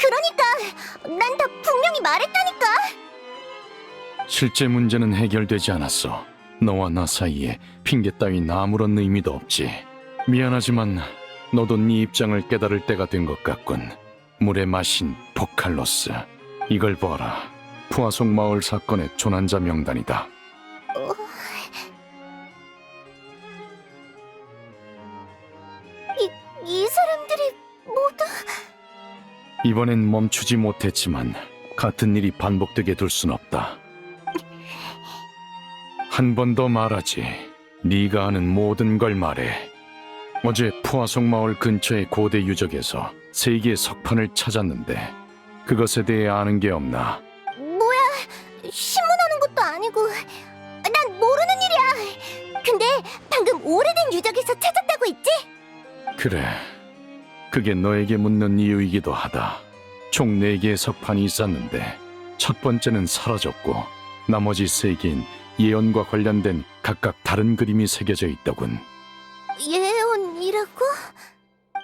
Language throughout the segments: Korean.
그러니까 난 다 분명히 말했다니까. 실제 문제는 해결되지 않았어. 너와 나 사이에 핑계 따윈 아무런 의미도 없지. 미안하지만 너도 네 입장을 깨달을 때가 된 것 같군. 물에 마신 포칼로스. 이걸 봐라. 푸아속 마을 사건의 조난자 명단이다. 이 사람들이 모두... 이번엔 멈추지 못했지만 같은 일이 반복되게 둘 순 없다. 한 번 더 말하지. 네가 아는 모든 걸 말해. 어제 푸아속 마을 근처의 고대 유적에서 세 개의 석판을 찾았는데 그것에 대해 아는 게 없나? 뭐야, 신문하는 것도 아니고 난 모르는 일이야. 근데 방금 오래된 유적에서 찾았다고 했지? 그래. 그게 너에게 묻는 이유이기도 하다. 총 4개의 석판이 있었는데 첫 번째는 사라졌고 나머지 3개인 예언과 관련된 각각 다른 그림이 새겨져 있더군. 예언이라고?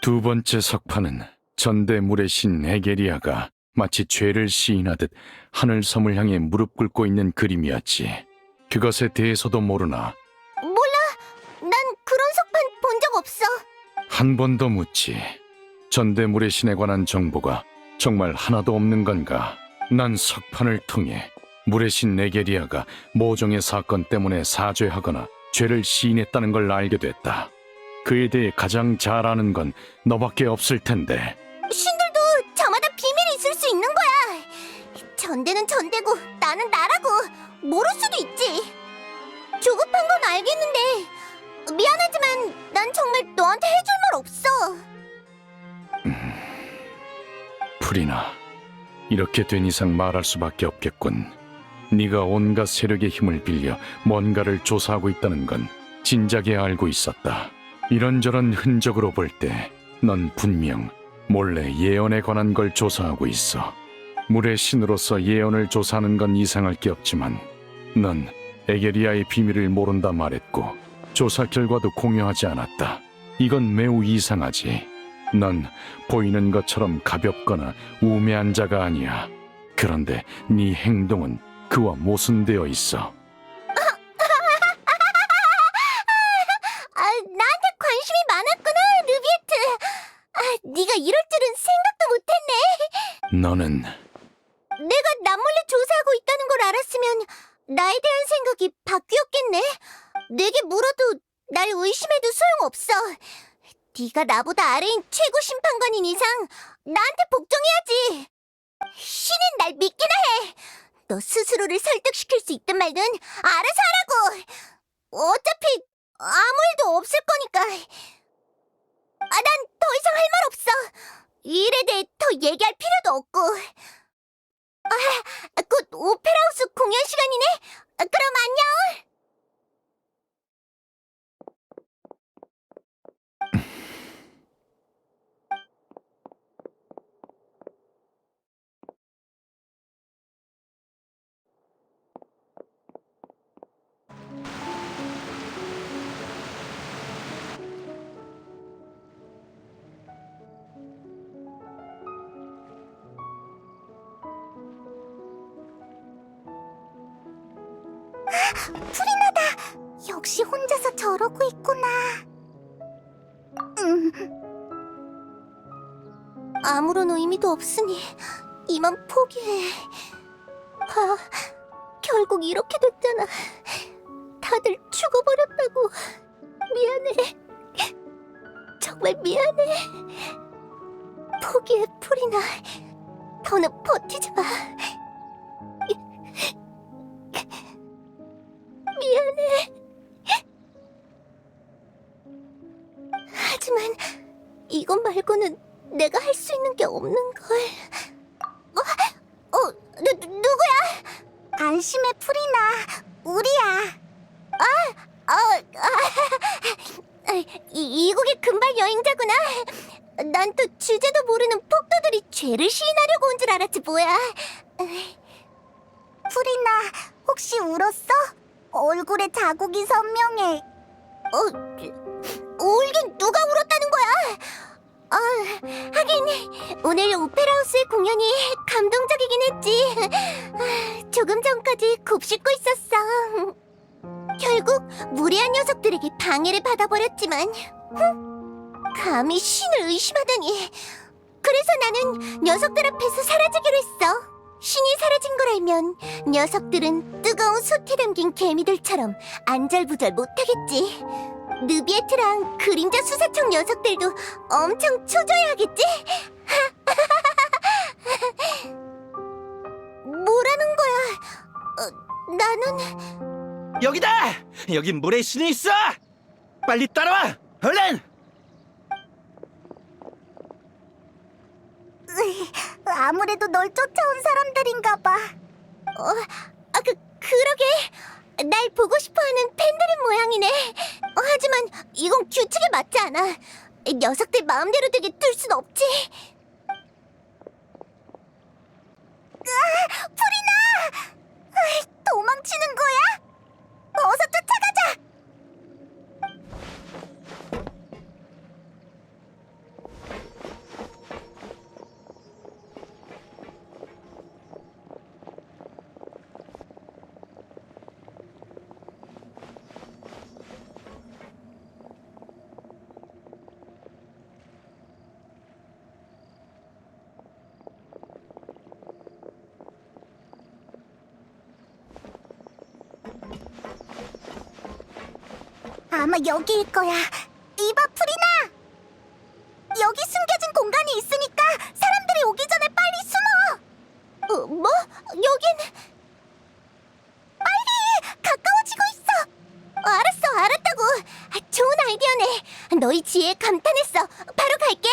두 번째 석판은 전대물의 신 에게리아가 마치 죄를 시인하듯 하늘섬을 향해 무릎 꿇고 있는 그림이었지. 그것에 대해서도 모르나? 몰라, 난 그런 석판 본 적 없어. 한 번 더 묻지. 전대물의 신에 관한 정보가 정말 하나도 없는 건가? 난 석판을 통해 물의 신 에게리아가 모종의 사건 때문에 사죄하거나 죄를 시인했다는 걸 알게 됐다. 그에 대해 가장 잘 아는 건 너밖에 없을 텐데. 신들도 저마다 비밀이 있을 수 있는 거야. 전대는 전대고 나는 나라고. 모를 수도 있지. 조급한 건 알겠는데 미안하지만 난 정말 너한테 해줄 말 없어. 프리나, 이렇게 된 이상 말할 수밖에 없겠군. 네가 온갖 세력의 힘을 빌려 뭔가를 조사하고 있다는 건 진작에 알고 있었다. 이런저런 흔적으로 볼 때 넌 분명 몰래 예언에 관한 걸 조사하고 있어. 물의 신으로서 예언을 조사하는 건 이상할 게 없지만 넌 에게리아의 비밀을 모른다 말했고 조사 결과도 공유하지 않았다. 이건 매우 이상하지. 넌 보이는 것처럼 가볍거나 우매한 자가 아니야. 그런데 네 행동은 그와 모순되어 있어. 나한테 관심이 많았구나, 루비에트. 네가 이럴 줄은 생각도 못했네. 너는 내가 남몰래 조사하고 있다는 걸 알았으면 나에 대한 생각이 바뀌었겠네. 내게 물어도 날 의심해도 소용없어. 네가 나보다 아래인 최고 심판관인 이상 나한테 복종해야지. 신은 날 믿기나 해. 너 스스로를 설득시킬 수 있든 말든 알아서 하라고. 어차피 아무 일도 없을 거니까. 난 더 이상 할 말 없어. 이 일에 대해 더 얘기할 필요도 없고. 곧 오페라하우스 공연 시간이네. 그럼 안녕. 프리나다. 역시 혼자서 저러고 있구나. 아무런 의미도 없으니 이만 포기해. 결국 이렇게 됐잖아. 다들 죽어버렸다고. 미안해. 정말 미안해. 포기해, 프리나. 더는 버티지 마. 미안해. 하지만 이것 말고는 내가 할 수 있는 게 없는 걸. 누구야? 안심해, 프리나. 우리야. 이국의 금발 여행자구나. 난 또 주제도 모르는 폭도들이 죄를 시인하려고 온 줄 알았지 뭐야. 프리나, 혹시 울었어? 얼굴에 자국이 선명해. 울긴 누가 울었다는 거야? 하긴 오늘 오페라하우스의 공연이 감동적이긴 했지. 조금 전까지 곱씹고 있었어. 결국 무례한 녀석들에게 방해를 받아버렸지만 감히 신을 의심하다니. 그래서 나는 녀석들 앞에서 사라지기로 했어. 신이 사라진 걸 알면 녀석들은 뜨거운 솥에 담긴 개미들처럼 안절부절 못하겠지. 느비에트랑 그림자 수사청 녀석들도 엄청 초조해하겠지? 뭐라는 거야? 나는... 여기다! 여기 물의 신이 있어! 빨리 따라와! 얼른! 아무래도 널 쫓아온 사람들인가 봐. 그러게. 날 보고 싶어하는 팬들인 모양이네. 하지만 이건 규칙에 맞지 않아. 녀석들 마음대로 되게 둘 순 없지. 프리나! 도망치는 거야? 어서 쫓아가자! 아마 여기일 거야. 이봐, 프리나! 여기 숨겨진 공간이 있으니까 사람들이 오기 전에 빨리 숨어! 뭐? 여긴... 빨리! 가까워지고 있어! 알았다고! 좋은 아이디어네. 너희 지혜에 감탄했어. 바로 갈게!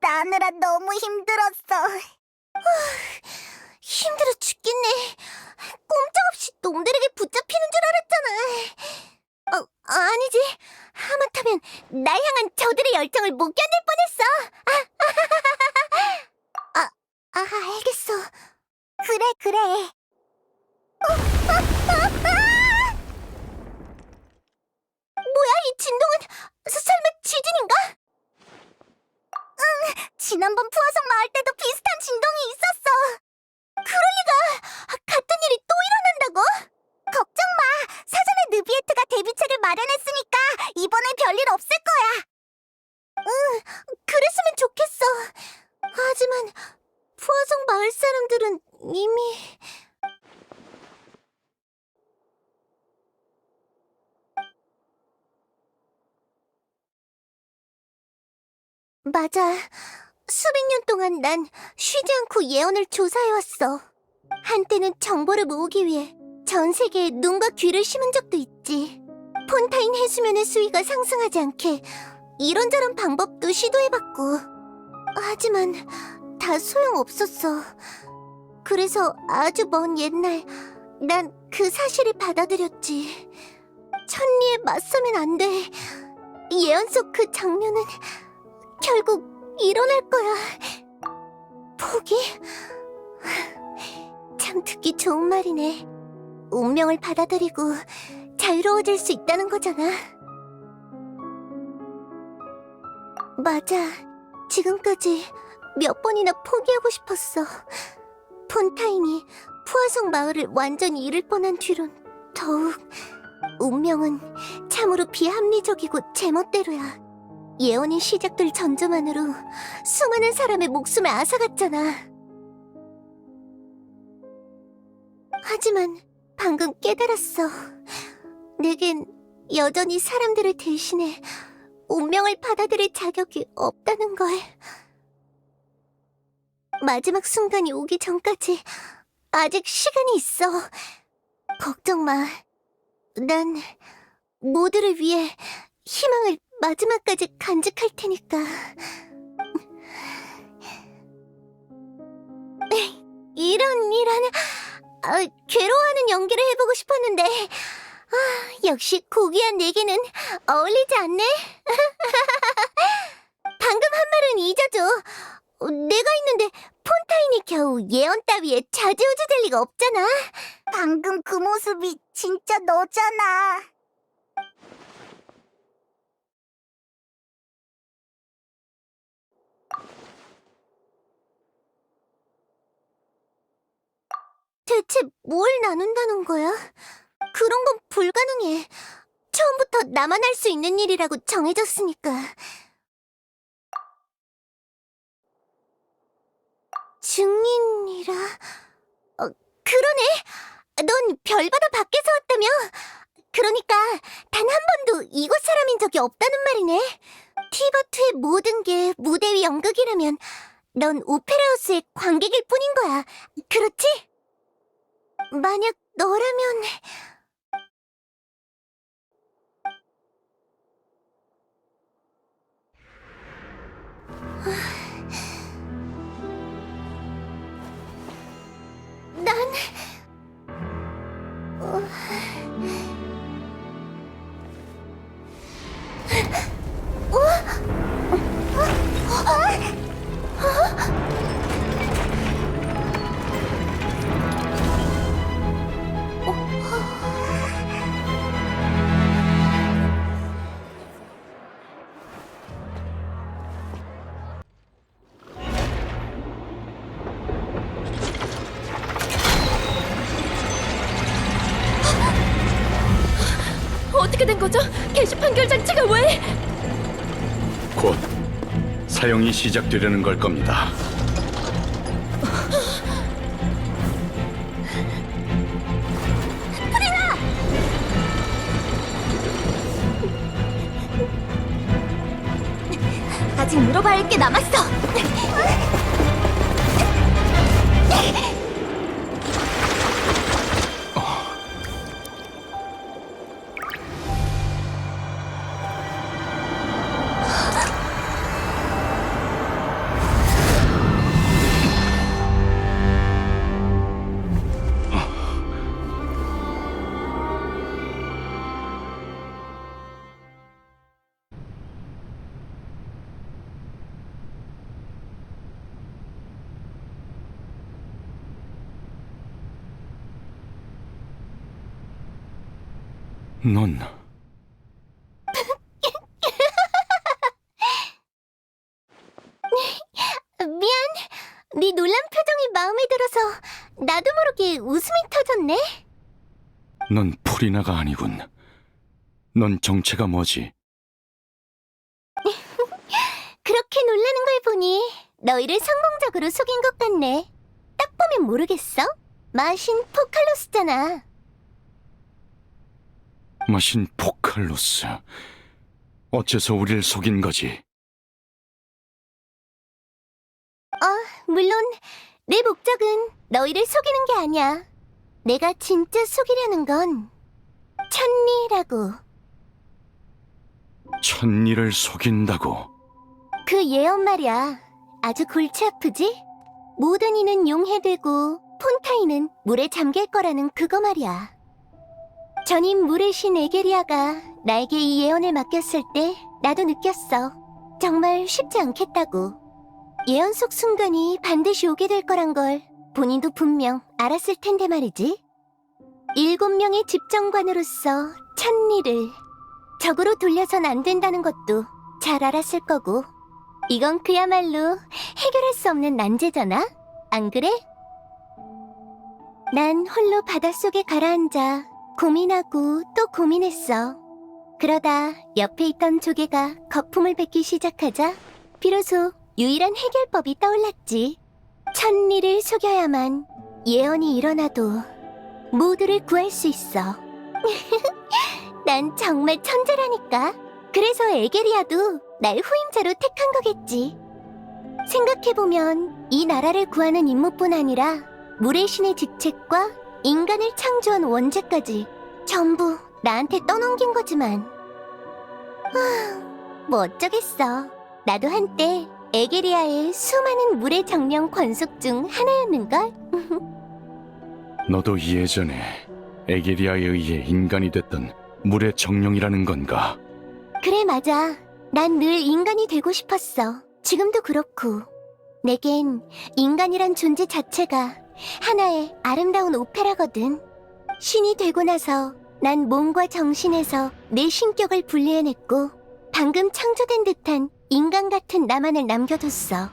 따느라 너무 힘들었어. 힘들어 죽겠네. 꼼짝없이 놈들에게 붙잡히는 줄 알았잖아. 아니지. 하마터면 날 향한 저들의 열정을 못 견딜 뻔했어. 알겠어. 그래. 뭐야, 이 진동은? 설마 지진인가? 지난번 푸아성 마을 때도 비슷한 진동이 있었어. 그럴 리가. 같은 일이 또 일어난다고? 걱정 마. 사전에 느비에트가 데뷔책을 마련했으니까 이번에 별일 없을 거야. 그랬으면 좋겠어. 하지만 푸아성 마을 사람들은 이미... 맞아. 수백 년 동안 난 쉬지 않고 예언을 조사해왔어. 한때는 정보를 모으기 위해 전 세계에 눈과 귀를 심은 적도 있지. 폰타인 해수면의 수위가 상승하지 않게 이런저런 방법도 시도해봤고. 하지만 다 소용없었어. 그래서 아주 먼 옛날 난 그 사실을 받아들였지. 천리에 맞서면 안 돼. 예언 속 그 장면은 결국 일어날 거야. 포기? 참 듣기 좋은 말이네. 운명을 받아들이고 자유로워질 수 있다는 거잖아. 맞아. 지금까지 몇 번이나 포기하고 싶었어. 폰타인이 푸아성 마을을 완전히 잃을 뻔한 뒤론 더욱. 운명은 참으로 비합리적이고 제멋대로야. 예언이 시작될 전조만으로 수많은 사람의 목숨을 앗아갔잖아. 하지만 방금 깨달았어. 내겐 여전히 사람들을 대신해 운명을 받아들일 자격이 없다는 걸. 마지막 순간이 오기 전까지 아직 시간이 있어. 걱정 마. 난 모두를 위해 희망을 마지막까지 간직할 테니까. 이런 괴로워하는 연기를 해보고 싶었는데 역시 고귀한 내게는 어울리지 않네. 방금 한 말은 잊어줘. 내가 있는데 폰타인이 겨우 예언 따위에 좌지우지 될 리가 없잖아. 방금 그 모습이 진짜 너잖아. 대체 뭘 나눈다는 거야? 그런 건 불가능해. 처음부터 나만 할 수 있는 일이라고 정해졌으니까. 증인이라... 그러네! 넌 별바다 밖에서 왔다며? 그러니까 단 한 번도 이곳 사람인 적이 없다는 말이네. 티버트의 모든 게 무대 위 연극이라면 넌 오페라하우스의 관객일 뿐인 거야. 그렇지? 만약 너라면... 난... 어떻게 된 거죠? 게시 판결 장치가 왜? 곧 사용이 시작되려는 걸 겁니다. 아직 물어봐야 할 게 남았어. 넌 미안. 네 놀란 표정이 마음에 들어서 나도 모르게 웃음이 터졌네. 넌 프리나가 아니군. 넌 정체가 뭐지? 그렇게 놀라는 걸 보니 너희를 성공적으로 속인 것 같네. 딱 보면 모르겠어? 마신 포칼로스잖아. 마신 포칼로스. 어째서 우릴 속인 거지? 물론 내 목적은 너희를 속이는 게 아니야. 내가 진짜 속이려는 건 천리라고. 천리를 속인다고? 그 예언 말이야. 아주 골치 아프지? 모든 이는 용해되고 폰타인은 물에 잠길 거라는 그거 말이야. 전임 물의 신 에게리아가 나에게 이 예언을 맡겼을 때 나도 느꼈어. 정말 쉽지 않겠다고. 예언 속 순간이 반드시 오게 될 거란 걸 본인도 분명 알았을 텐데 말이지. 7명의 집정관으로서 천리를 적으로 돌려선 안 된다는 것도 잘 알았을 거고. 이건 그야말로 해결할 수 없는 난제잖아? 안 그래? 난 홀로 바닷속에 가라앉아 고민하고 또 고민했어. 그러다 옆에 있던 조개가 거품을 뱉기 시작하자 비로소 유일한 해결법이 떠올랐지. 천리를 속여야만 예언이 일어나도 모두를 구할 수 있어. 난 정말 천재라니까. 그래서 에게리아도 날 후임자로 택한 거겠지. 생각해보면 이 나라를 구하는 임무뿐 아니라 물의 신의 직책과 인간을 창조한 원죄까지 전부 나한테 떠넘긴 거지만 뭐 어쩌겠어. 나도 한때 에게리아의 수많은 물의 정령 권속 중 하나였는걸? 너도 예전에 에게리아에 의해 인간이 됐던 물의 정령이라는 건가? 그래, 맞아. 난 늘 인간이 되고 싶었어. 지금도 그렇고. 내겐 인간이란 존재 자체가 하나의 아름다운 오페라거든. 신이 되고 나서 난 몸과 정신에서 내 신격을 분리해냈고 방금 창조된 듯한 인간 같은 나만을 남겨뒀어.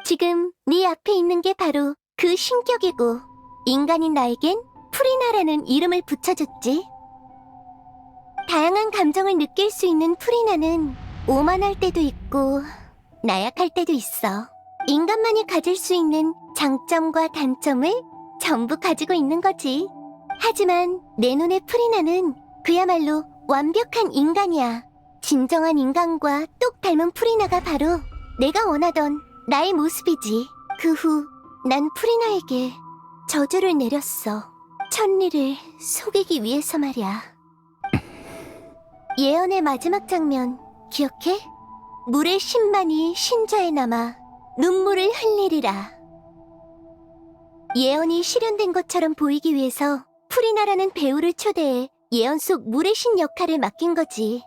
지금 네 앞에 있는 게 바로 그 신격이고 인간인 나에겐 프리나라는 이름을 붙여줬지. 다양한 감정을 느낄 수 있는 프리나는 오만할 때도 있고 나약할 때도 있어. 인간만이 가질 수 있는 장점과 단점을 전부 가지고 있는 거지. 하지만 내 눈에 프리나는 그야말로 완벽한 인간이야. 진정한 인간과 똑 닮은 프리나가 바로 내가 원하던 나의 모습이지. 그 후 난 프리나에게 저주를 내렸어. 천리를 속이기 위해서 말이야. 예언의 마지막 장면 기억해? 물의 신만이 신좌에 남아 눈물을 흘리리라. 예언이 실현된 것처럼 보이기 위해서 프리나라는 배우를 초대해 예언 속 물의 신 역할을 맡긴 거지.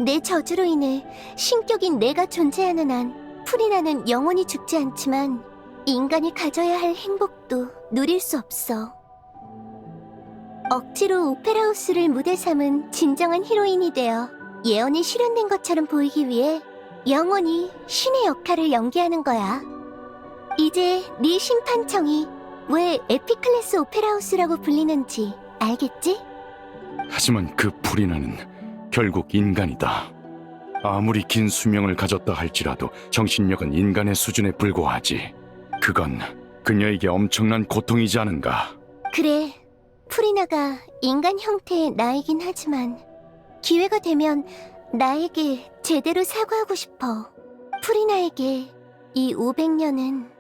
내 저주로 인해 신격인 내가 존재하는 한 프리나는 영원히 죽지 않지만 인간이 가져야 할 행복도 누릴 수 없어. 억지로 오페라하우스를 무대 삼은 진정한 히로인이 되어 예언이 실현된 것처럼 보이기 위해 영원히 신의 역할을 연기하는 거야. 이제 네 심판청이 왜 에피클래스 오페라하우스라고 불리는지 알겠지? 하지만 그 프리나는 결국 인간이다. 아무리 긴 수명을 가졌다 할지라도 정신력은 인간의 수준에 불과하지. 그건 그녀에게 엄청난 고통이지 않은가? 그래, 프리나가 인간 형태의 나이긴 하지만 기회가 되면 나에게 제대로 사과하고 싶어. 프리나에게 이 500년은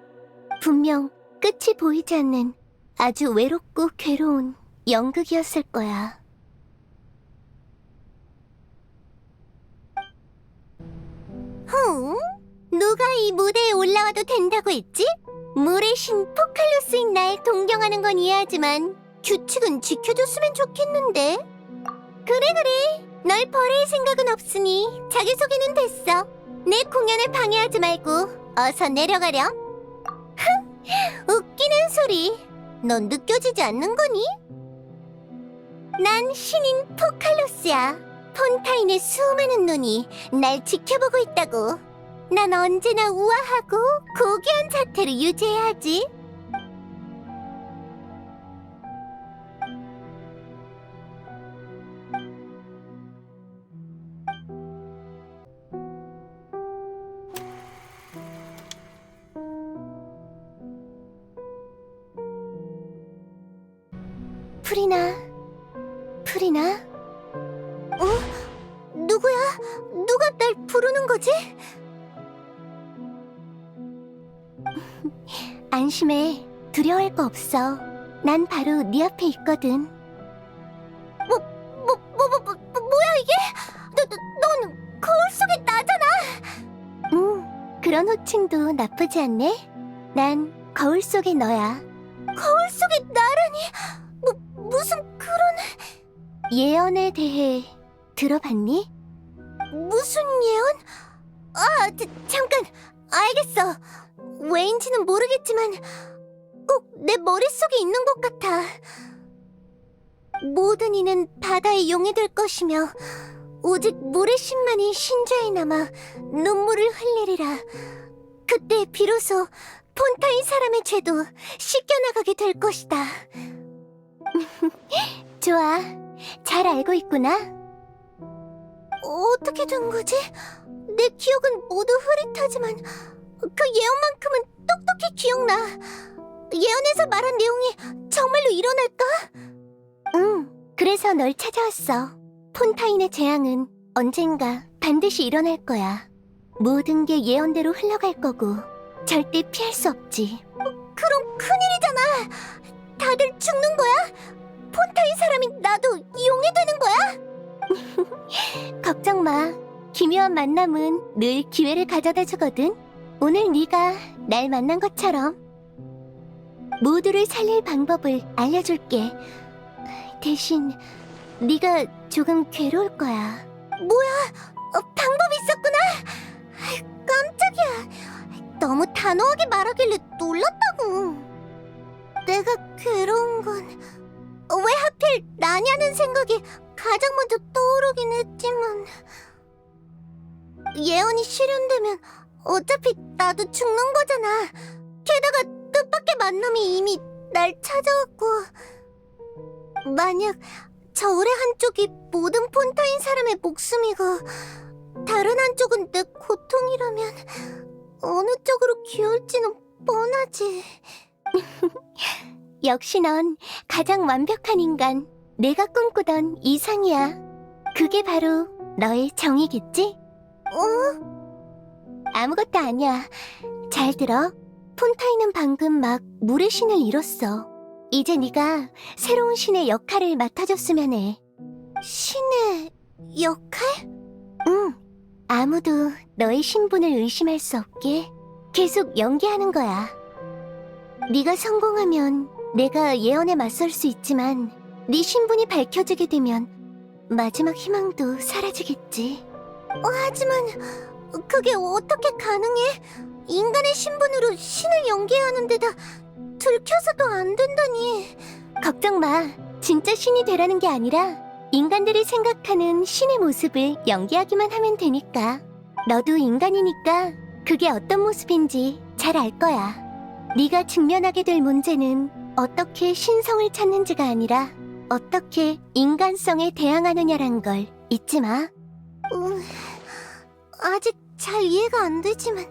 분명 끝이 보이지 않는 아주 외롭고 괴로운 연극이었을 거야. 누가 이 무대에 올라와도 된다고 했지? 물의 신 포칼로스인 날 동경하는 건 이해하지만 규칙은 지켜줬으면 좋겠는데. 그래, 널 버릴 생각은 없으니 자기소개는 됐어. 내 공연을 방해하지 말고 어서 내려가렴. 웃기는 소리. 넌 느껴지지 않는 거니? 난 신인 포칼로스야. 폰타인의 수많은 눈이 날 지켜보고 있다고. 난 언제나 우아하고 고귀한 자태를 유지해야 하지. 프리나? 누구야? 누가 날 부르는 거지? 안심해. 두려워할 거 없어. 난 바로 네 앞에 있거든. 뭐야 이게? 넌 거울 속의 나잖아. 그런 호칭도 나쁘지 않네. 난 거울 속의 너야. 거울 속의 나라니? 무슨 그런... 예언에 대해 들어봤니? 무슨 예언? 잠깐. 알겠어. 왜인지는 모르겠지만 꼭 내 머릿속에 있는 것 같아. 모든 이는 바다의 용이 될 것이며 오직 물의 신만이 신좌에 남아 눈물을 흘리리라. 그때 비로소 폰타인 사람의 죄도 씻겨나가게 될 것이다. 좋아. 잘 알고 있구나. 어떻게 된 거지? 내 기억은 모두 흐릿하지만 그 예언만큼은 똑똑히 기억나. 예언에서 말한 내용이 정말로 일어날까? 그래서 널 찾아왔어. 폰타인의 재앙은 언젠가 반드시 일어날 거야. 모든 게 예언대로 흘러갈 거고 절대 피할 수 없지. 그럼 큰일이잖아. 다들 죽는 거야? 폰타인 사람이 나도 용이 되는 거야? 걱정 마. 기묘한 만남은 늘 기회를 가져다 주거든. 오늘 네가 날 만난 것처럼. 모두를 살릴 방법을 알려줄게. 대신 네가 조금 괴로울 거야. 뭐야? 방법이 있었구나. 너무 단호하게 말하길래 놀랐다고. 내가 괴로운 건 왜 하필 나냐는 생각이 가장 먼저 떠오르긴 했지만, 예언이 실현되면 어차피 나도 죽는 거잖아. 게다가 뜻밖의 만남이 이미 날 찾아왔고, 만약 저울의 한쪽이 모든 폰타인 사람의 목숨이고 다른 한쪽은 내 고통이라면 어느 쪽으로 기울지는 뻔하지. 역시 넌 가장 완벽한 인간, 내가 꿈꾸던 이상이야. 그게 바로 너의 정의겠지? 아무것도 아니야. 잘 들어. 폰타인은 방금 막 물의 신을 잃었어. 이제 네가 새로운 신의 역할을 맡아줬으면 해. 신의 역할? 응. 아무도 너의 신분을 의심할 수 없게 계속 연기하는 거야. 네가 성공하면 내가 예언에 맞설 수 있지만 네 신분이 밝혀지게 되면 마지막 희망도 사라지겠지. 하지만 그게 어떻게 가능해? 인간의 신분으로 신을 연기해야 하는 데다 들켜서도 안 된다니. 걱정 마. 진짜 신이 되라는 게 아니라 인간들이 생각하는 신의 모습을 연기하기만 하면 되니까. 너도 인간이니까 그게 어떤 모습인지 잘 알 거야. 네가 직면하게 될 문제는 어떻게 신성을 찾는지가 아니라 어떻게 인간성에 대항하느냐란 걸 잊지 마. 아직 잘 이해가 안 되지만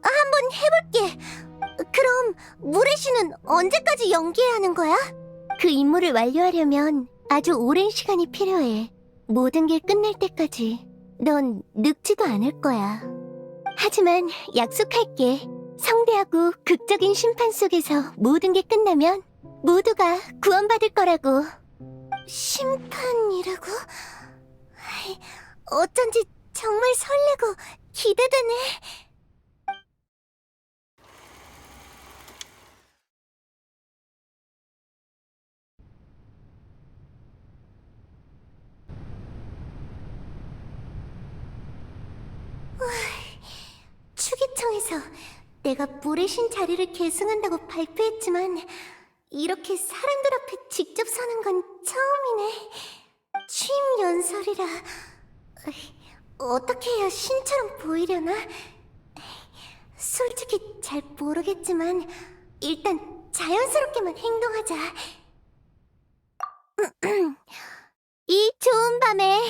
한번 해볼게. 그럼 물의 신은 언제까지 연기해야 하는 거야? 그 임무를 완료하려면 아주 오랜 시간이 필요해. 모든 게 끝날 때까지 넌 늙지도 않을 거야. 하지만 약속할게. 성대하고 극적인 심판 속에서 모든 게 끝나면 모두가 구원받을 거라고. 심판이라고? 어쩐지 정말 설레고 기대되네. 추기청에서 내가 물의 신 자리를 계승한다고 발표했지만 이렇게 사람들 앞에 직접 서는 건 처음이네. 취임 연설이라 어떻게 해야 신처럼 보이려나? 솔직히 잘 모르겠지만 일단 자연스럽게만 행동하자. 이 좋은 밤에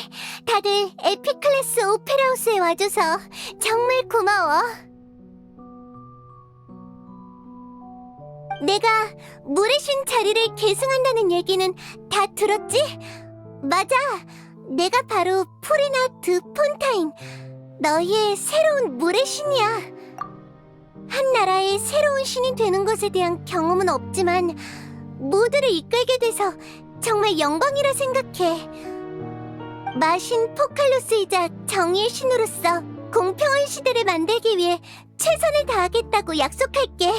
다들 에피클래스 오페라하우스에 와줘서 정말 고마워. 내가 물의 신 자리를 계승한다는 얘기는 다 들었지? 맞아. 내가 바로 프리나 드 폰타인, 너희의 새로운 물의 신이야. 한 나라의 새로운 신이 되는 것에 대한 경험은 없지만 모두를 이끌게 돼서 정말 영광이라 생각해. 마신 포칼로스이자 정의의 신으로서 공평한 시대를 만들기 위해 최선을 다하겠다고 약속할게.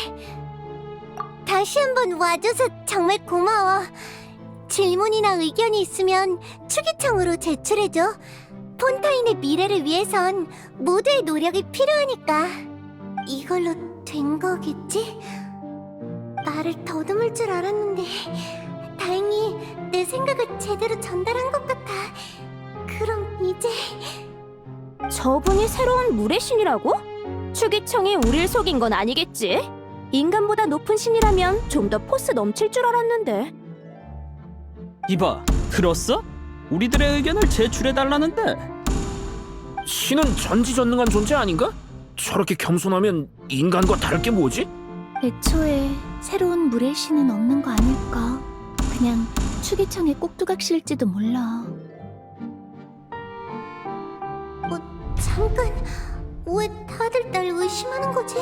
다시 한번 와줘서 정말 고마워. 질문이나 의견이 있으면 추기청으로 제출해줘. 폰타인의 미래를 위해선 모두의 노력이 필요하니까. 이걸로 된 거겠지? 말을 더듬을 줄 알았는데 다행히 내 생각을 제대로 전달한 것 같아. 그럼 이제... 저분이 새로운 물의 신이라고? 추기청이 우릴 속인 건 아니겠지? 인간보다 높은 신이라면 좀 더 포스 넘칠 줄 알았는데. 이봐, 들었어? 우리들의 의견을 제출해달라는데. 신은 전지전능한 존재 아닌가? 저렇게 겸손하면 인간과 다를 게 뭐지? 애초에 새로운 물의 신은 없는 거 아닐까? 그냥 추기청의 꼭두각시일지도 몰라. 잠깐, 왜 다들 날 의심하는 거지?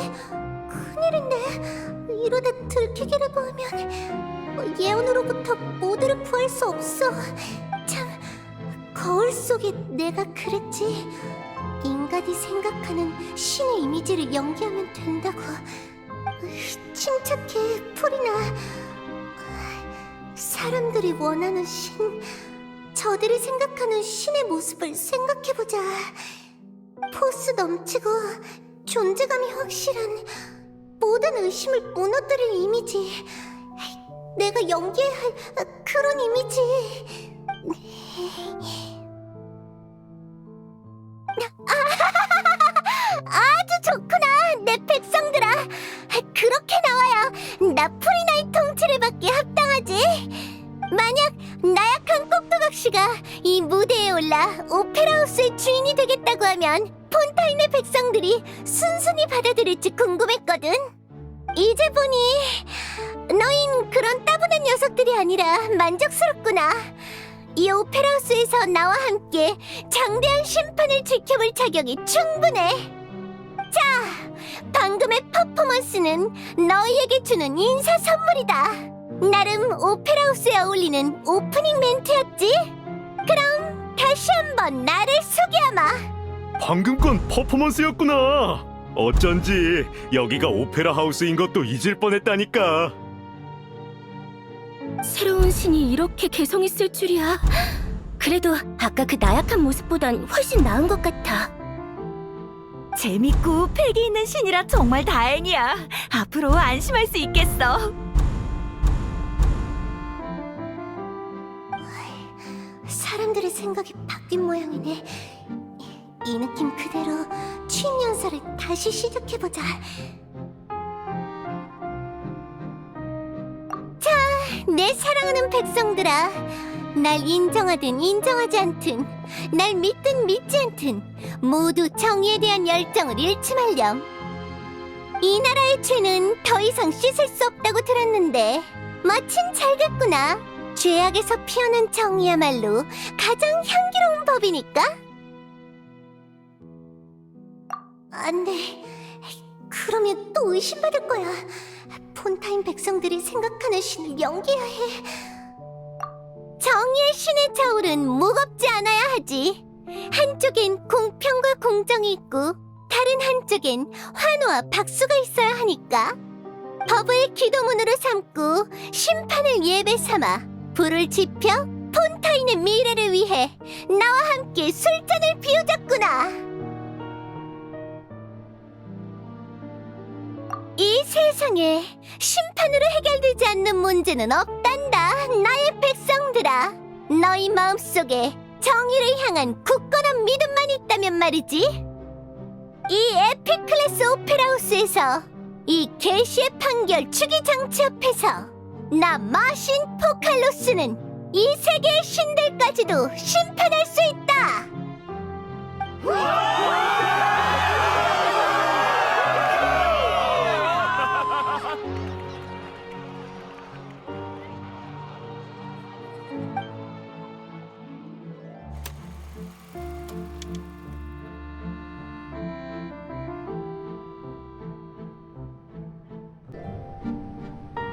큰일인데, 이러다 들키기라도 하면 예언으로부터 모두를 구할 수 없어. 참, 거울 속에 내가 그랬지. 인간이 생각하는 신의 이미지를 연기하면 된다고. 침착해, 프리나. 사람들이 원하는 신, 저들이 생각하는 신의 모습을 생각해보자. 포스 넘치고 존재감이 확실한 모든 의심을 무너뜨릴 이미지. 내가 연기해야 할 그런 이미지. 아주 좋구나, 내 백성들아. 그렇게 나와야 나 프리나의 통치를 받기에 합당하지. 만약 나약한 꼭두각시가 이 무대에 올라 오페라하우스의 주인이 되겠다고 하면 폰타인의 백성들이 순순히 받아들일지 궁금했거든. 이제 보니 너흰 그런 따분한 녀석들이 아니라 만족스럽구나. 이 오페라하우스에서 나와 함께 장대한 심판을 지켜볼 자격이 충분해. 자, 방금의 퍼포먼스는 너희에게 주는 인사 선물이다. 나름 오페라하우스에 어울리는 오프닝 멘트였지? 그럼 다시 한번 나를 소개하마. 방금 건 퍼포먼스였구나. 어쩐지 여기가 오페라 하우스인 것도 잊을 뻔했다니까. 새로운 신이 이렇게 개성 있을 줄이야. 그래도 아까 그 나약한 모습보단 훨씬 나은 것 같아. 재밌고 패기 있는 신이라 정말 다행이야. 앞으로 안심할 수 있겠어. 사람들의 생각이 바뀐 모양이네. 이 느낌 그대로 취임 연설을 다시 시작해보자. 자, 내 사랑하는 백성들아. 날 인정하든 인정하지 않든, 날 믿든 믿지 않든 모두 정의에 대한 열정을 잃지 말렴. 이 나라의 죄는 더 이상 씻을 수 없다고 들었는데 마침 잘 됐구나. 죄악에서 피어난 정의야말로 가장 향기로운 법이니까. 안 돼. 그러면 또 의심받을 거야. 폰타인 백성들이 생각하는 신을 연기해야 해. 정의의 신의 저울은 무겁지 않아야 하지. 한쪽엔 공평과 공정이 있고 다른 한쪽엔 환호와 박수가 있어야 하니까. 법을 기도문으로 삼고 심판을 예배 삼아 불을 지펴 폰타인의 미래를 위해 나와 함께 술잔을 비우자꾸나. 이 세상에 심판으로 해결되지 않는 문제는 없단다, 나의 백성들아. 너희 마음속에 정의를 향한 굳건한 믿음만 있다면 말이지. 이 에픽 클래스 오페라하우스에서 이 계시의 판결 추기 장치 앞에서 나 마신 포칼로스는 이 세계의 신들까지도 심판할 수 있다.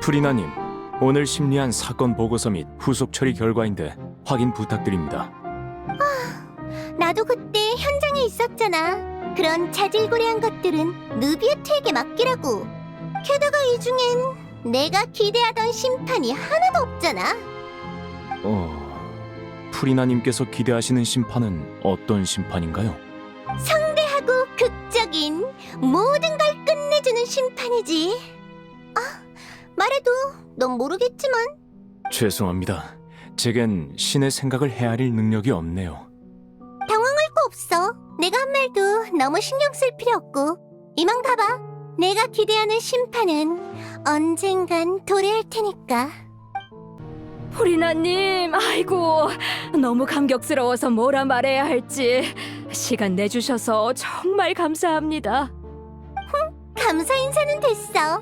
프리나님, 오늘 심리한 사건 보고서 및 후속 처리 결과인데 확인 부탁드립니다. 나도 그때 현장에 있었잖아. 그런 자질구레한 것들은 느비에트에게 맡기라고. 게다가 이 중엔 내가 기대하던 심판이 하나도 없잖아. 프리나님께서 기대하시는 심판은 어떤 심판인가요? 성대하고 극적인 모든 걸 끝내주는 심판이지. 말해도 넌 모르겠지만 죄송합니다. 제겐 신의 생각을 헤아릴 능력이 없네요. 당황할 거 없어. 내가 한 말도 너무 신경 쓸 필요 없고. 이만 봐봐. 내가 기대하는 심판은 언젠간 도래할 테니까. 프리나님, 아이고, 너무 감격스러워서 뭐라 말해야 할지. 시간 내주셔서 정말 감사합니다. 감사 인사는 됐어.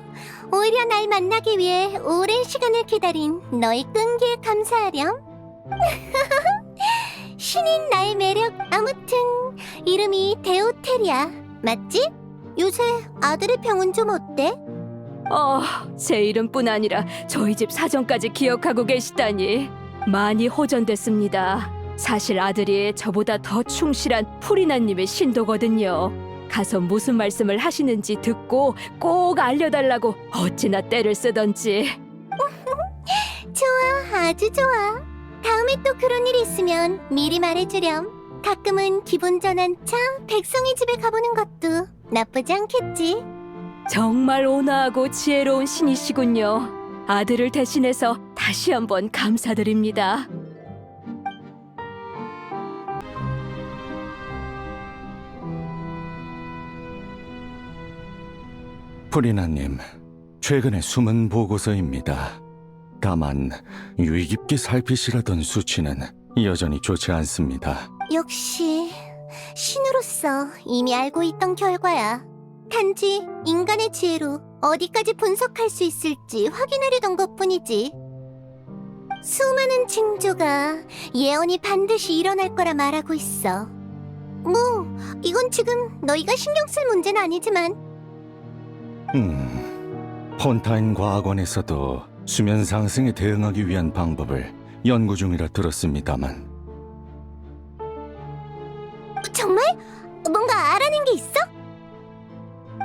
오히려 날 만나기 위해 오랜 시간을 기다린 너의 끈기에 감사하렴. 신인 나의 매력. 아무튼 이름이 데오텔이야. 맞지? 요새 아들의 병은 좀 어때? 제 이름뿐 아니라 저희 집 사정까지 기억하고 계시다니 많이 호전됐습니다. 사실 아들이 저보다 더 충실한 프리나님의 신도거든요. 가서 무슨 말씀을 하시는지 듣고 꼭 알려달라고 어찌나 떼를 쓰던지. 좋아, 아주 좋아. 다음에 또 그런 일이 있으면 미리 말해주렴. 가끔은 기분 전환차 백성의 집에 가보는 것도 나쁘지 않겠지. 정말 온화하고 지혜로운 신이시군요. 아들을 대신해서 다시 한번 감사드립니다. 프리나님, 최근에 숨은 보고서입니다. 다만 유의 깊게 살피시라던 수치는 여전히 좋지 않습니다. 역시 신으로서 이미 알고 있던 결과야. 단지 인간의 지혜로 어디까지 분석할 수 있을지 확인하려던 것뿐이지. 수많은 징조가 예언이 반드시 일어날 거라 말하고 있어. 뭐 이건 지금 너희가 신경 쓸 문제는 아니지만 폰타인 과학원에서도 수면 상승에 대응하기 위한 방법을 연구 중이라 들었습니다만. 정말? 뭔가 알아낸 게 있어?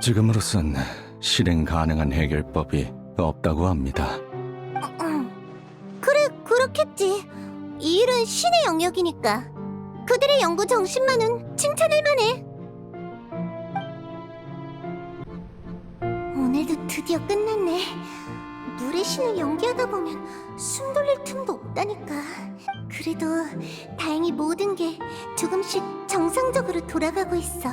지금으로선 실행 가능한 해결법이 없다고 합니다. 그래, 그렇겠지. 이 일은 신의 영역이니까. 그들의 연구 정신만은 칭찬할 만해. 오늘도 드디어 끝났네. 물의 신을 연기하다 보면 숨 돌릴 틈도 없다니까. 그래도 다행히 모든 게 조금씩 정상적으로 돌아가고 있어.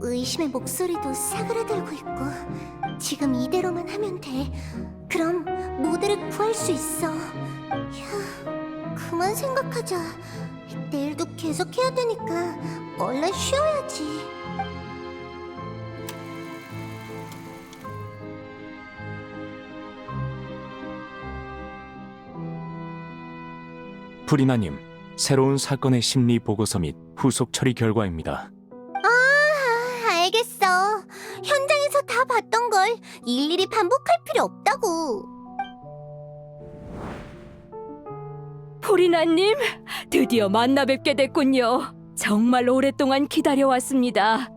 의심의 목소리도 사그라들고 있고. 지금 이대로만 하면 돼. 그럼 모두를 구할 수 있어. 야, 그만 생각하자. 내일도 계속 해야 되니까 얼른 쉬어야지. 프리나님, 새로운 사건의 심리 보고서 및 후속 처리 결과입니다. 알겠어. 현장에서 다 봤던 걸 일일이 반복할 필요 없다고. 프리나님, 드디어 만나 뵙게 됐군요. 정말 오랫동안 기다려왔습니다.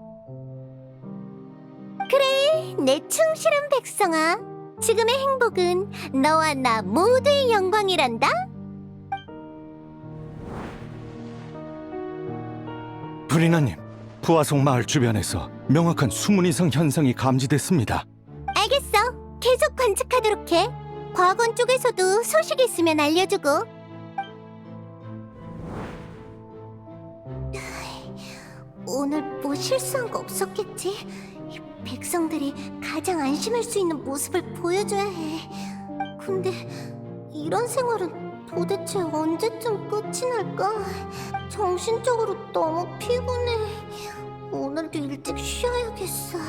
내 충실한 백성아. 지금의 행복은 너와 나 모두의 영광이란다. 프리나님, 부하성 마을 주변에서 명확한 수문 이상 현상이 감지됐습니다. 알겠어. 계속 관측하도록 해. 과학원 쪽에서도 소식 있으면 알려주고. 오늘 뭐 실수한 거 없었겠지? 백성들이 가장 안심할 수 있는 모습을 보여줘야 해. 근데 이런 생활은 도대체 언제쯤 끝이 날까? 정신적으로 너무 피곤해. 오늘도 일찍 쉬어야겠어.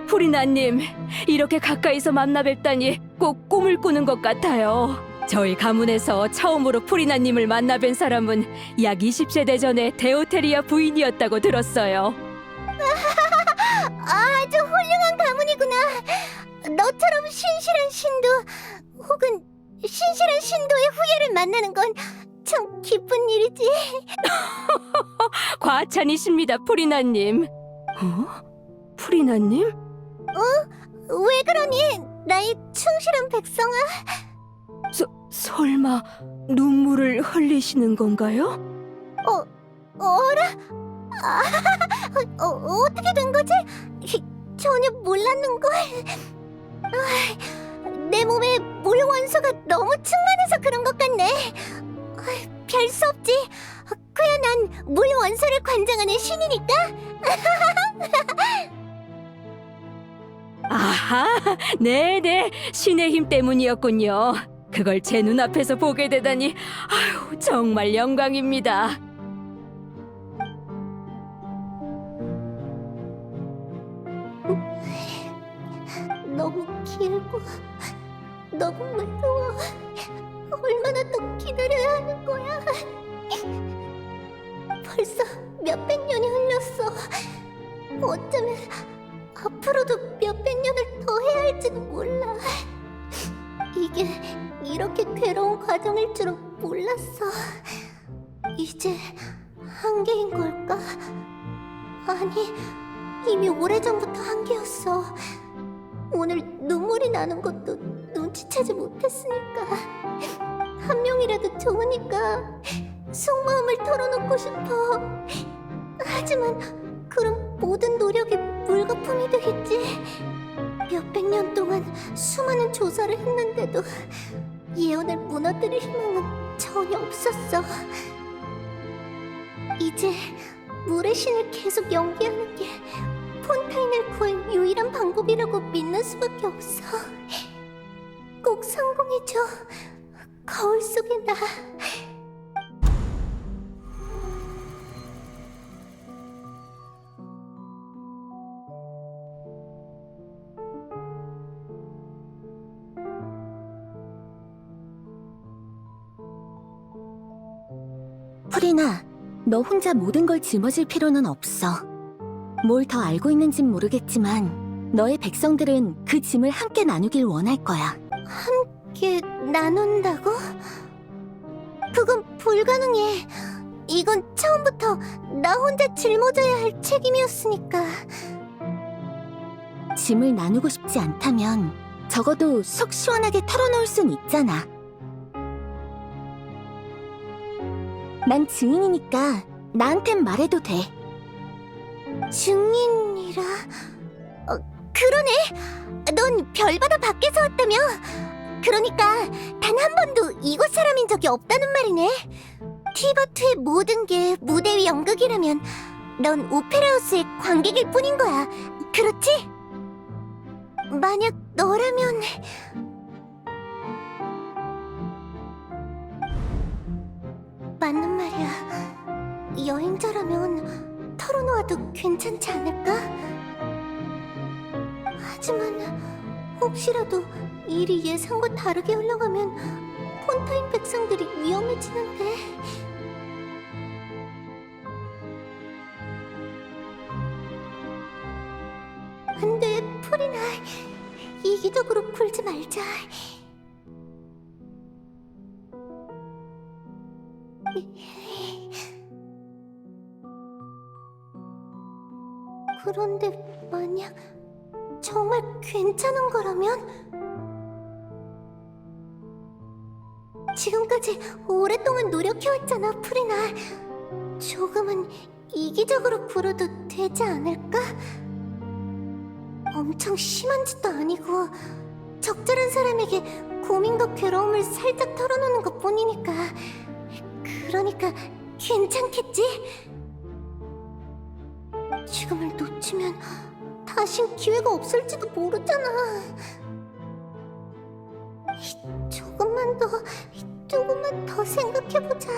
프리나님, 이렇게 가까이서 만나 뵙다니 꼭 꿈을 꾸는 것 같아요. 저희 가문에서 처음으로 프리나님을 만나 뵌 사람은 약 20세대 전에 데오테리아 부인이었다고 들었어요. 아주 훌륭한 가문이구나. 너처럼 신실한 신도 혹은 신실한 신도의 후예를 만나는 건 참 기쁜 일이지. 과찬이십니다, 프리나님. 프리나님? 왜 그러니? 나의 충실한 백성아. 설마 눈물을 흘리시는 건가요? 어라? 어떻게 된 거지? 전혀 몰랐는걸. 내 몸에 물 원소가 너무 충만해서 그런 것 같네. 별 수 없지. 그야 난 물 원소를 관장하는 신이니까. 아하, 네네, 신의 힘 때문이었군요. 그걸 제 눈앞에서 보게 되다니, 아유, 정말 영광입니다. 너무 길고 너무 무서워. 얼마나 더 기다려야 하는 거야? 벌써 몇백 년이 흘렀어. 어쩌면 앞으로도 몇백 년을 더 해야 할지도 몰라. 이게 이렇게 괴로운 과정일 줄은 몰랐어. 이제 한계인 걸까? 아니, 이미 오래전부터 한계였어. 오늘 눈물이 나는 것도 눈치채지 못했으니까. 한 명이라도 좋으니까 속마음을 털어놓고 싶어. 하지만 그럼 모든 노력이 물거품이 되겠지. 몇백 년 동안 수많은 조사를 했는데도 예언을 무너뜨릴 희망은 전혀 없었어. 이제 물의 신을 계속 연기하는 게 폰타인을 구할 유일한 방법이라고 믿는 수밖에 없어. 꼭 성공해줘, 거울 속의 나. 프리나, 너 혼자 모든 걸 짊어질 필요는 없어. 뭘 더 알고 있는진 모르겠지만 너의 백성들은 그 짐을 함께 나누길 원할 거야. 함께 나눈다고? 그건 불가능해. 이건 처음부터 나 혼자 짊어져야 할 책임이었으니까. 짐을 나누고 싶지 않다면 적어도 속 시원하게 털어놓을 순 있잖아. 난 증인이니까 나한텐 말해도 돼. 증인이라... 그러네! 넌 별바다 밖에서 왔다며? 그러니까 단 한 번도 이곳 사람인 적이 없다는 말이네. 티버트의 모든 게 무대 위 연극이라면 넌 오페라하우스의 관객일 뿐인 거야. 그렇지? 만약 너라면... 맞는 말이야. 여행자라면 털어놓아도 괜찮지 않을까? 하지만 혹시라도 일이 예상과 다르게 흘러가면 폰타인 백성들이 위험해지는데. 안 돼, 프리나. 이기적으로 굴지 말자. 그런데 만약 정말 괜찮은 거라면? 지금까지 오랫동안 노력해왔잖아, 프리나. 조금은 이기적으로 굴어도 되지 않을까? 엄청 심한 짓도 아니고 적절한 사람에게 고민과 괴로움을 살짝 털어놓는 것 뿐이니까. 그러니까 괜찮겠지? 지금을 놓치면 다신 기회가 없을지도 모르잖아. 조금만 더 생각해보자.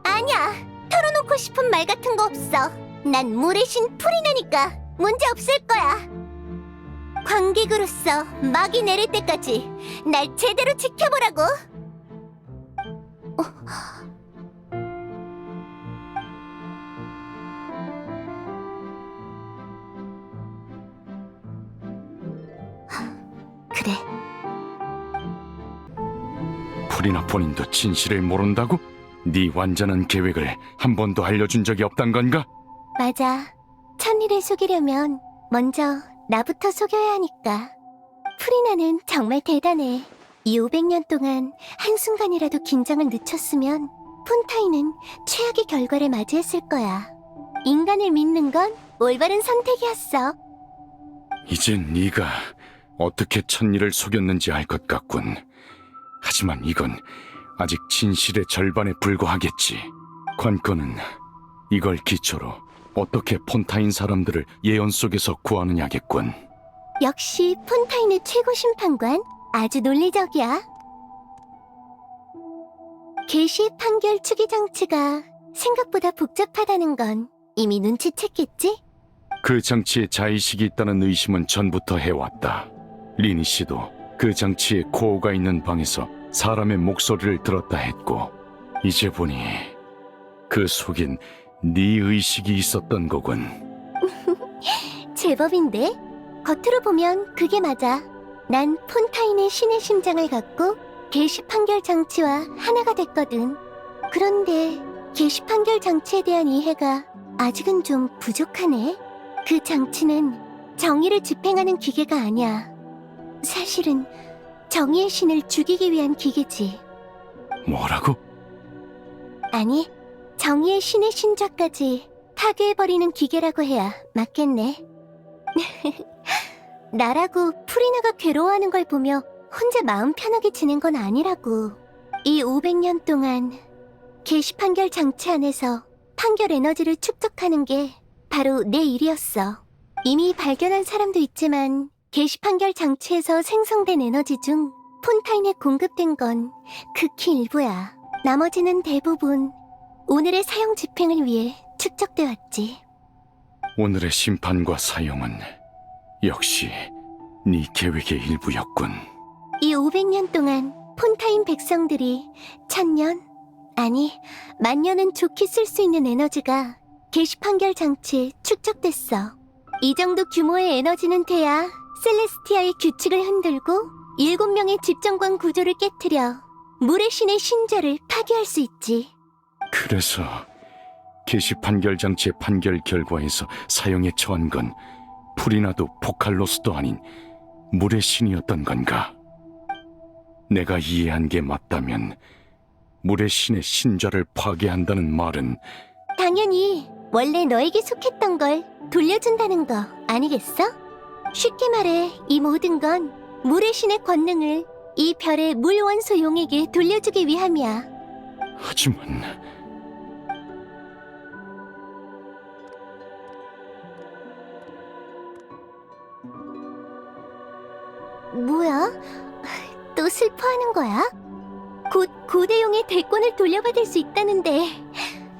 아니야, 털어놓고 싶은 말 같은 거 없어. 난 물의 신 프리나니까 문제 없을 거야. 관객으로서 막이 내릴 때까지 날 제대로 지켜보라고. 그래. 프리나 본인도 진실을 모른다고? 네 완전한 계획을 한 번도 알려준 적이 없단 건가? 맞아. 천리를 속이려면 먼저 나부터 속여야 하니까. 프리나는 정말 대단해. 이 500년 동안 한순간이라도 긴장을 늦췄으면 폰타인은 최악의 결과를 맞이했을 거야. 인간을 믿는 건 올바른 선택이었어. 이젠 네가 어떻게 천리를 속였는지 알 것 같군. 하지만 이건 아직 진실의 절반에 불과하겠지. 관건은 이걸 기초로 어떻게 폰타인 사람들을 예언 속에서 구하느냐겠군. 역시 폰타인의 최고 심판관, 아주 논리적이야. 계시 판결 추기 장치가 생각보다 복잡하다는 건 이미 눈치챘겠지? 그 장치에 자의식이 있다는 의심은 전부터 해왔다. 리니 씨도 그 장치에 코어가 있는 방에서 사람의 목소리를 들었다 했고, 이제 보니 그 속엔 네 의식이 있었던 거군. 제법인데? 겉으로 보면 그게 맞아. 난 폰타인의 신의 심장을 갖고 계시 판결 장치와 하나가 됐거든. 그런데 계시 판결 장치에 대한 이해가 아직은 좀 부족하네. 그 장치는 정의를 집행하는 기계가 아니야. 사실은 정의의 신을 죽이기 위한 기계지. 뭐라고? 아니, 정의의 신의 신좌까지 파괴해버리는 기계라고 해야 맞겠네. 나라고 프리나가 괴로워하는 걸 보며 혼자 마음 편하게 지낸 건 아니라고. 이 500년 동안 계시 판결 장치 안에서 판결 에너지를 축적하는 게 바로 내 일이었어. 이미 발견한 사람도 있지만 계시 판결 장치에서 생성된 에너지 중 폰타인에 공급된 건 극히 일부야. 나머지는 대부분 오늘의 사용 집행을 위해 축적돼 왔지. 오늘의 심판과 사용은 역시 네 계획의 일부였군. 이 500년 동안 폰타인 백성들이 1000년, 아니 만년은 좋게 쓸 수 있는 에너지가 계시 판결 장치에 축적됐어. 이 정도 규모의 에너지는 돼야 셀레스티아의 규칙을 흔들고 7명의 집정관 구조를 깨트려 물의 신의 신좌를 파괴할 수 있지. 그래서 계시 판결 장치의 판결 결과에서 사용에 처한 건 프리나도 포칼로스도 아닌 물의 신이었던 건가? 내가 이해한 게 맞다면 물의 신의 신좌를 파괴한다는 말은 당연히 원래 너에게 속했던 걸 돌려준다는 거 아니겠어? 쉽게 말해 이 모든 건 물의 신의 권능을 이 별의 물 원소 용에게 돌려주기 위함이야. 하지만 뭐야? 또 슬퍼하는 거야? 곧 고대용의 대권을 돌려받을 수 있다는데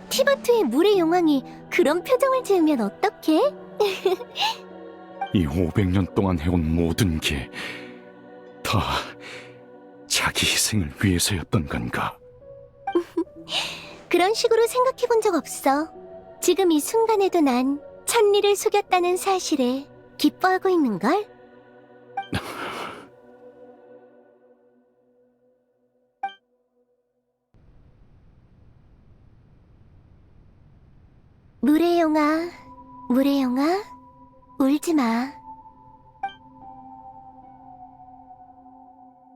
티바투의 물의 용왕이 그런 표정을 지으면 어떡해? 이 500년 동안 해온 모든 게 다 자기 희생을 위해서였던 건가? 그런 식으로 생각해 본 적 없어. 지금 이 순간에도 난 천리를 속였다는 사실에 기뻐하고 있는걸? 물의 용아, 물의 용아, 울지 마.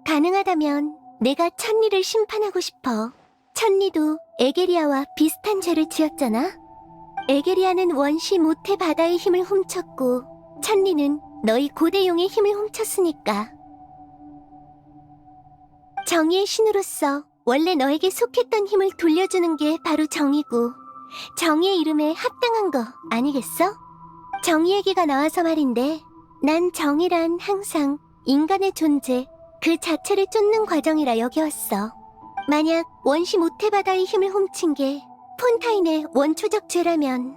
가능하다면 내가 천리를 심판하고 싶어. 천리도 에게리아와 비슷한 죄를 지었잖아. 에게리아는 원시 모태 바다의 힘을 훔쳤고 천리는 너희 고대용의 힘을 훔쳤으니까. 정의의 신으로서 원래 너에게 속했던 힘을 돌려주는 게 바로 정의고 정의의 이름에 합당한 거 아니겠어? 정의 얘기가 나와서 말인데 난 정의란 항상 인간의 존재 그 자체를 쫓는 과정이라 여겨왔어. 만약 원시 모태바다의 힘을 훔친 게 폰타인의 원초적 죄라면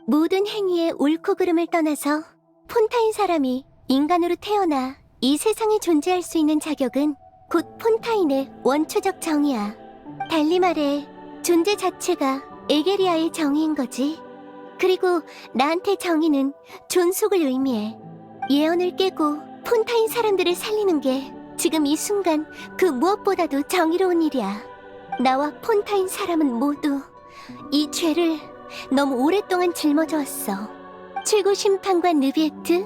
모든 행위의 옳고 그름을 떠나서 폰타인 사람이 인간으로 태어나 이 세상에 존재할 수 있는 자격은 곧 폰타인의 원초적 정의야. 달리 말해 존재 자체가 에게리아의 정의인 거지. 그리고 나한테 정의는 존속을 의미해. 예언을 깨고 폰타인 사람들을 살리는 게 지금 이 순간 그 무엇보다도 정의로운 일이야. 나와 폰타인 사람은 모두 이 죄를 너무 오랫동안 짊어져 왔어. 최고 심판관 느비에트,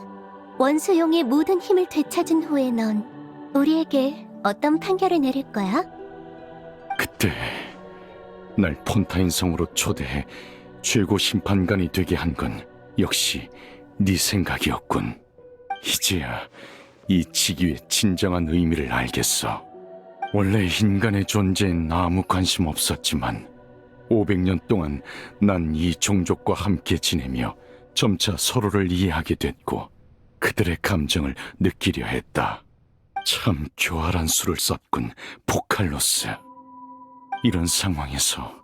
원소용의 모든 힘을 되찾은 후에 넌 우리에게 어떤 판결을 내릴 거야? 그때 날 폰타인 성으로 초대해 최고 심판관이 되게 한 건 역시 네 생각이었군. 이제야 이 직위의 진정한 의미를 알겠어. 원래 인간의 존재엔 아무 관심 없었지만 500년 동안 난 이 종족과 함께 지내며 점차 서로를 이해하게 됐고 그들의 감정을 느끼려 했다. 참 교활한 수를 썼군, 포칼로스. 이런 상황에서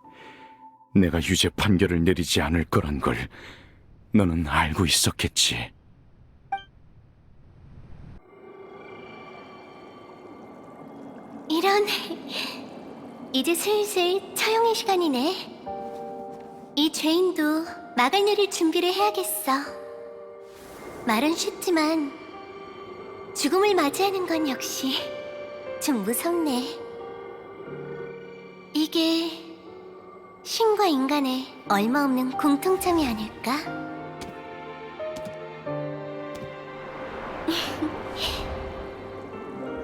내가 유죄 판결을 내리지 않을 거란 걸 너는 알고 있었겠지. 이런, 이제 슬슬 처형의 시간이네. 이 죄인도 막을 내릴 준비를 해야겠어. 말은 쉽지만 죽음을 맞이하는 건 역시 좀 무섭네. 이게 신과 인간의 얼마 없는 공통점이 아닐까?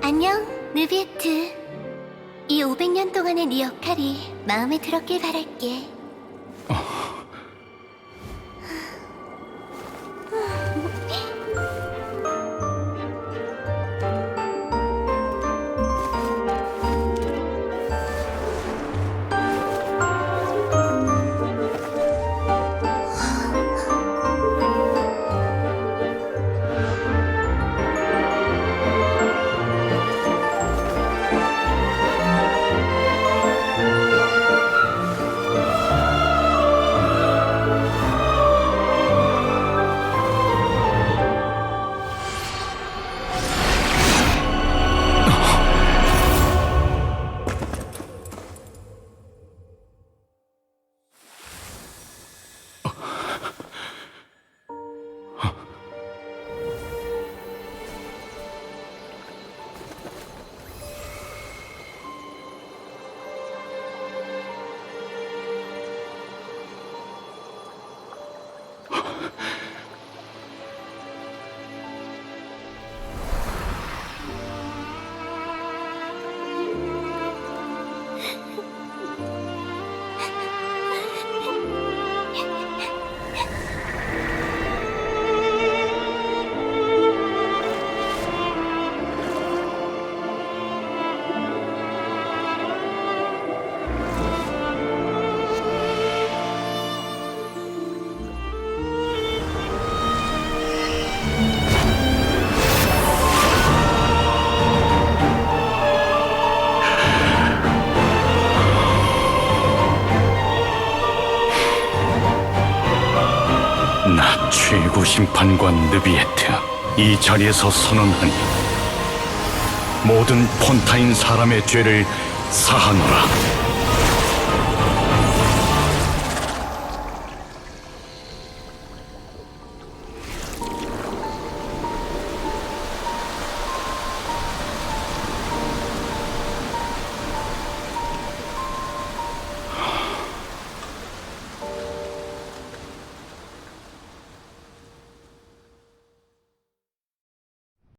안녕, 느비에트. 이 500년 동안의 네 역할이 마음에 들었길 바랄게. 나 최고 심판관 느비에트, 이 자리에서 선언하니 모든 폰타인 사람의 죄를 사하노라.